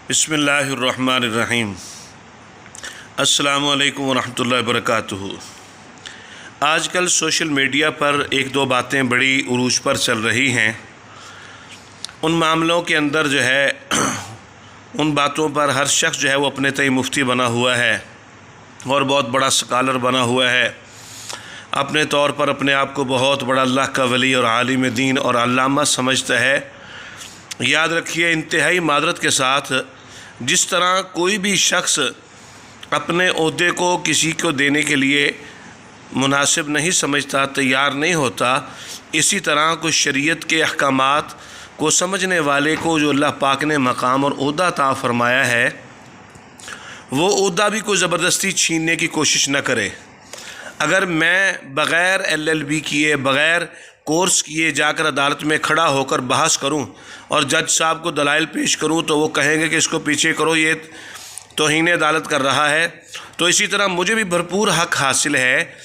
बिस्मिल्लाहिर्रहमानिर्रहीम। अस्सलामु अलैकुम वरहमतुल्लाहि वबरकातुहू। आजकल सोशल मीडिया पर एक दो बातें बड़ी उरूज पर चल रही हैं। उन मामलों के अंदर जो है उन बातों पर हर शख्स जो है वो अपने तय मुफ्ती बना हुआ है और बहुत बड़ा स्कॉलर बना हुआ है। अपने तौर पर अपने आप को बहुत बड़ा अल्लाह का वली और आलिम दीन और अल्लामा समझता है। याद रखिए, इंतहाई मादरत के साथ जिस तरह कोई भी शख्स अपने ओहदे को किसी को देने के लिए मुनासिब नहीं समझता, तैयार नहीं होता, इसी तरह कुछ शरीयत के अहकामात को समझने वाले को जो अल्लाह पाक ने मकाम और ओहदा अता फरमाया है, वो ओहदा भी कोई ज़बरदस्ती छीनने की कोशिश न करे। अगर मैं बग़ैर LLB किए, बग़ैर कोर्स किए जाकर अदालत में खड़ा होकर बहस करूं और जज साहब को दलाइल पेश करूं तो वो कहेंगे कि इसको पीछे करो, ये तौहीन अदालत कर रहा है। तो इसी तरह मुझे भी भरपूर हक़ हासिल है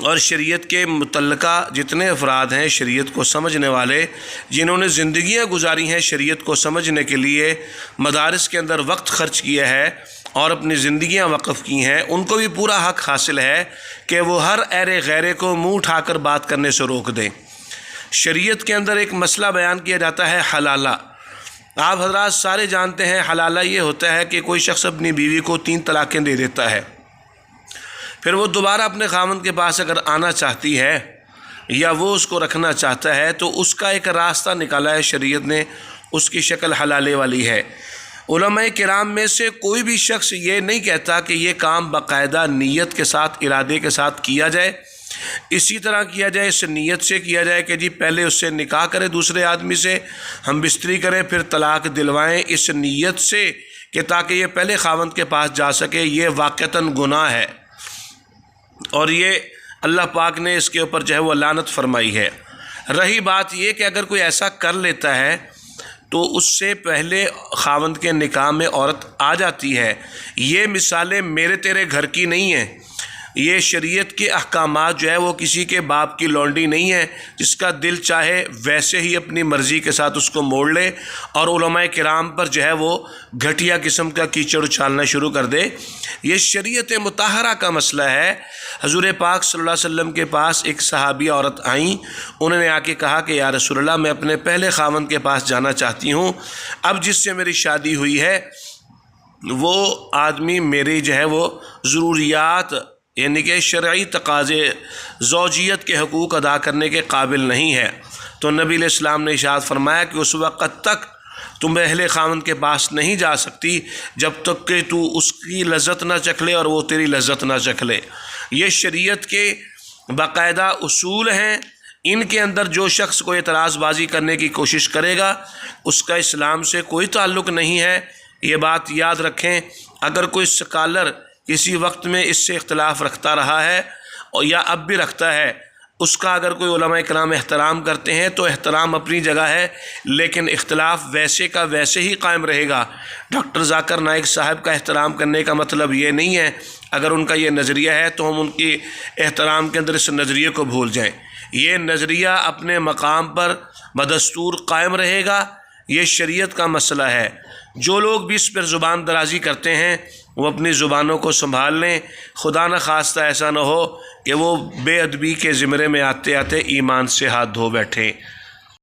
और शरीयत के मुतल्लिका जितने अफराद हैं, शरीयत को समझने वाले, जिन्होंने ज़िंदगियाँ गुजारी हैं शरीयत को समझने के लिए, मदारिस के अंदर वक्त ख़र्च किया है और अपनी ज़िंदगियाँ वक़फ़ की हैं, उनको भी पूरा हक़ हासिल है कि वो हर ऐरे गैरे को मुँह उठाकर बात करने से रोक दें। शरीयत के अंदर एक मसला बयान किया जाता है हलाला। आप हज़रात सारे जानते हैं हलाला ये होता है कि कोई शख्स अपनी बीवी को 3 तलाक़ें दे देता है, फिर वो दोबारा अपने खामन के पास अगर आना चाहती है या वो उसको रखना चाहता है तो उसका एक रास्ता निकाला है शरीयत ने, उसकी शक्ल हलाले वाली है। उलमाए किराम में से कोई भी शख्स ये नहीं कहता कि ये काम बाकायदा नीयत के साथ, इरादे के साथ किया जाए। इसी तरह किया जाए, इस नीयत से किया जाए कि जी पहले उससे निकाह करें दूसरे आदमी से, हम बिस्तरी करें, फिर तलाक़ दिलवाएं, इस नीयत से कि ताकि ये पहले खावंद के पास जा सके। ये वाक़तन गुनाह है और ये अल्लाह पाक ने इसके ऊपर जो है वो लानत फरमाई है। रही बात ये कि अगर कोई ऐसा कर लेता है तो उससे पहले खावंद के निकाह में औरत आ जाती है। ये मिसालें मेरे तेरे घर की नहीं हैं, ये शरीयत के अहकामात जो है वो किसी के बाप की लौंडी नहीं है, जिसका दिल चाहे वैसे ही अपनी मर्ज़ी के साथ उसको मोड़ ले और उलमाए किराम पर जो है वो घटिया किस्म का कीचड़ उछालना शुरू कर दे। ये शरीयत मुताहरा का मसला है। हजूर पाक सल्लल्लाहु अलैहि वसल्लम के पास एक सहाबी औरत आई, उन्होंने आके कहा कि या रसूलल्लाह, मैं अपने पहले खावंद के पास जाना चाहती हूँ, अब जिससे मेरी शादी हुई है वो आदमी मेरी जो है वो ज़रूरियात यानी कि शरई तकाज़े ज़ौजियत के हकूक़ अदा करने के काबिल नहीं है। तो नबी अलैहिस्सलाम ने इरशाद फरमाया कि उस वक़्त तक तुम अहले खावंद के पास नहीं जा सकती जब तक कि तू उसकी लज़्ज़त ना चख ले और वो तेरी लज़्ज़त ना चख ले। ये शरीयत के बाकायदा उसूल हैं। इनके अंदर जो शख्स को एतराज़बाज़ी करने की कोशिश करेगा उसका इस्लाम से कोई ताल्लुक़ नहीं है। ये बात याद रखें। अगर कोई स्कॉलर किसी वक्त में इससे इख्तलाफ रखता रहा है और या अब भी रखता है, उसका अगर कोई उलमाए किराम एहतराम करते हैं तो एहतराम अपनी जगह है, लेकिन इख्तलाफ वैसे का वैसे ही कायम रहेगा। डॉक्टर ज़ाकिर नाइक साहब का एहतराम करने का मतलब ये नहीं है अगर उनका ये नज़रिया है तो हम उनकी एहतराम के अंदर इस नज़रिए को भूल जाएँ। ये नज़रिया अपने मकाम पर बदस्तूर कायम रहेगा। ये शरीयत का मसला है। जो लोग भी इस पर ज़ुबान दराज़ी करते हैं वो अपनी ज़ुबानों को संभाल लें। खुदा न खास्ता ऐसा न हो कि वो बेअदबी के ज़िमरे में आते आते ईमान से हाथ धो बैठें।